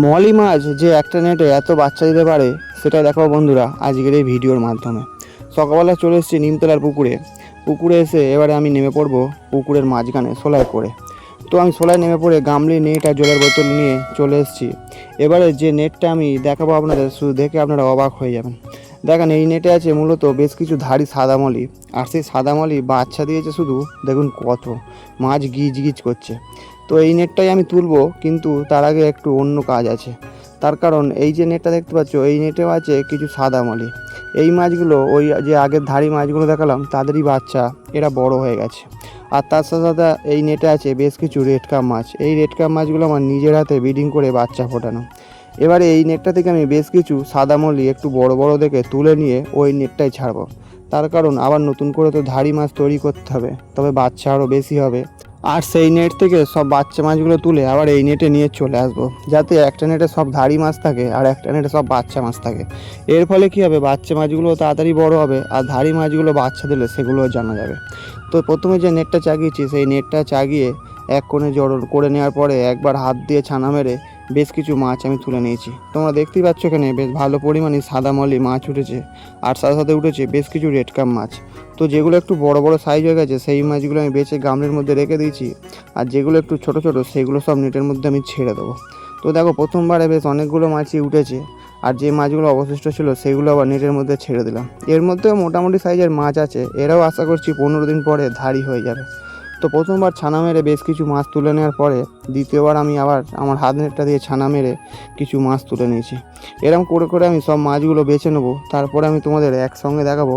মলি মাছ যে একটা নেটে এত বাচ্চা দিতে পারে সেটা দেখাবো বন্ধুরা আজকের এই ভিডিওর মাধ্যমে। সকালবেলা চলে এসেছি নিমতলার পুকুরে এসে এবারে আমি নেমে পড়বো পুকুরের মাঝখানে সোলায় করে। তো আমি সোলায় নেমে পড়ে গামলি নেট আর জলের বোতল নিয়ে চলে এসেছি। এবারে যে নেটটা আমি দেখাবো আপনাদের, শুধু দেখে আপনারা অবাক হয়ে যাবেন। দেখেন এই নেটে আছে মূলত বেশ কিছু ধাড়ি সাদা মলি, আর সেই সাদা মলি বাচ্চা দিয়েছে শুধু দেখুন কত, মাছ গিজ গিজ করছে। তো এই নেটটাই আমি তুলবো, কিন্তু তার আগে একটু অন্য কাজ আছে। তার কারণ এই যে নেটটা দেখতে পাচ্ছ, এই নেটেও আছে কিছু সাদা মলি। এই মাছগুলো ওই যে আগের ধাড়ি মাছগুলো দেখালাম তাদেরই বাচ্চা, এরা বড় হয়ে গেছে। আর তার সাথে সাথে এই নেটে আছে বেশ কিছু রেড কাপ মাছ। এই রেড কাপ মাছগুলো আমার নিজের হাতে ব্রিডিং করে বাচ্চা ফোটানো। এবারে এই নেটটা থেকে আমি বেশ কিছু সাদা মলি একটু বড় বড় দেখে তুলে নিয়ে ওই নেটটাই ছাড়বো। তার কারণ আবার নতুন করে তো ধাড়ি মাছ তৈরি করতে হবে, তবে বাচ্চা আরও বেশি হবে। আর সেই নেট থেকে সব বাচ্চা মাছগুলো তুলে আবার এই নেটে নিয়ে চলে আসবো, যাতে একটা নেটে সব ধাড়ি মাছ থাকে আর একটা নেটে সব বাচ্চা মাছ থাকে। এর ফলে কী হবে, বাচ্চা মাছগুলো তাড়াতাড়ি বড় হবে আর ধাড়ি মাছগুলো বাচ্চা দিলে সেগুলোও জানা যাবে। তো প্রথমে যে নেটটা চাগিয়েছি সেই নেটটা চাগিয়ে এক কোণে জড়ো করে নেওয়ার পরে একবার হাত দিয়ে ছানা মেরে বেশ কিছু মাছ আমি তুলে নিয়েছি। তোমরা দেখতেই পাচ্ছ এখানে বেশ ভালো পরিমাণে সাদা মলি মাছ উঠেছে, আর সাথে সাথে উঠেছে বেশ কিছু রেড কাপ মাছ। তো যেগুলো একটু বড় বড় সাইজ হয়ে গেছে সেই মাছগুলো আমি বেছে গামলির মধ্যে রেখে দিয়েছি, আর যেগুলো একটু ছোট ছোট সেগুলো সব নেটের মধ্যে আমি ছেড়ে দেবো। তো দেখো প্রথমবারে বেশ অনেকগুলো মাছই উঠেছে, আর যে মাছগুলো অবশিষ্ট ছিল সেগুলো আবার নেটের মধ্যে ছেড়ে দিলাম। এর মধ্যেও মোটামুটি সাইজের মাছ আছে, এরাও আশা করছি 15 দিন পরে ধাড়ি হয়ে যাবে। তো প্রথমবার ছানা মেরে বেশ কিছু মাছ তুলে নেওয়ার পরে দ্বিতীয়বার আমি আবার আমার হাত নেটটা দিয়ে ছানা মেরে কিছু মাছ তুলে নিয়েছি। এরকম করে করে আমি সব মাছগুলো বেছে নেবো, তারপরে আমি তোমাদের একসঙ্গে দেখাবো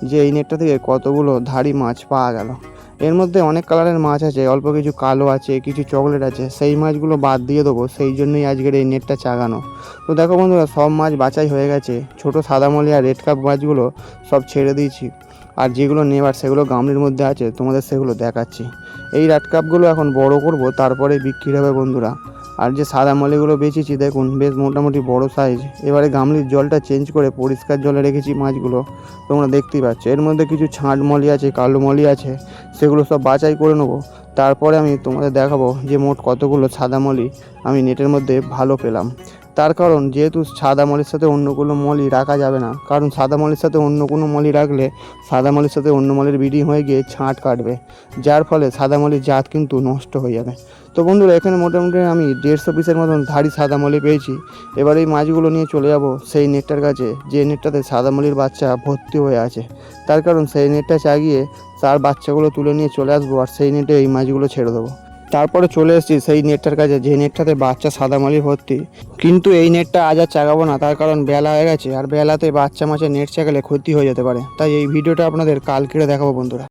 যে এই নেটটা থেকে কতগুলো ধাড়ি মাছ পাওয়া গেল। এর মধ্যে অনেক কালারের মাছ আছে, অল্প কিছু কালো আছে, কিছু চকলেট আছে, সেই মাছগুলো বাদ দিয়ে দেবো, সেই জন্যই আজকের এই নেটটা চাগানো। তো দেখো বন্ধুরা, সব মাছ বাছাই হয়ে গেছে। ছোটো সাদামলি আর রেড কাপ মাছগুলো সব ছেড়ে দিয়েছি, আর যেগুলো নেবার সেগুলো গামলির মধ্যে আছে, তোমাদের সেগুলো দেখাচ্ছি। এই রেড কাপগুলো এখন বড় করব, তারপরে বিক্রি হবে বন্ধুরা। আর যে সাদা মলিগুলো বেচেছি দেখুন বেশ মোটামুটি বড় সাইজ। এবারে গামলির জলটা চেঞ্জ করে পরিষ্কার জলে রেখেছি মাছগুলো, তোমরা দেখতেই পাচ্ছ। এর মধ্যে কিছু ছাঁট মলি আছে, কালো মলি আছে, সেগুলো সব বাছাই করে নেবো। তারপরে আমি তোমাদের দেখাবো যে মোট কতগুলো সাদা মলি আমি নেটের মধ্যে ভালো পেলাম। তার কারণ যেহেতু সাদা মলির সাথে অন্য কোনো মলি রাখা যাবে না, কারণ সাদা মলির সাথে অন্য কোনো মলি রাখলে সাদা মলির সাথে অন্য মলির ব্রিডিং হয়ে গিয়ে ছাঁট কাটবে, যার ফলে সাদা মলির জাত কিন্তু নষ্ট হয়ে যাবে। তো বন্ধুরা, এখানে মোটামুটি আমি 150 পিসের মতন ধাড়ি সাদা মলি পেয়েছি। এবার এই মাছগুলো নিয়ে চলে যাব সেই নেটটার কাছে, যে নেটটাতে সাদা মলির বাচ্চা ভর্তি হয়ে আছে। তার কারণ সেই নেটটা চাগিয়ে তার বাচ্চাগুলো তুলে নিয়ে চলে আসবো, আর সেই নেটে এই মাছগুলো ছেড়ে দেবো। তারপরে চলে এসেছি সেই নেটটার কাছে, যে নেটটাতে বাচ্চা সাদা মালি ভর্তি। কিন্তু এই নেটটা আজ আর চাগাবো না, তার কারণ বেলা হয়ে গেছে, আর বেলাতে বাচ্চা মাছের নেট চাগালে ক্ষতি হয়ে যেতে পারে। তাই এই ভিডিওটা আপনাদের কালকে দেখাবো বন্ধুরা।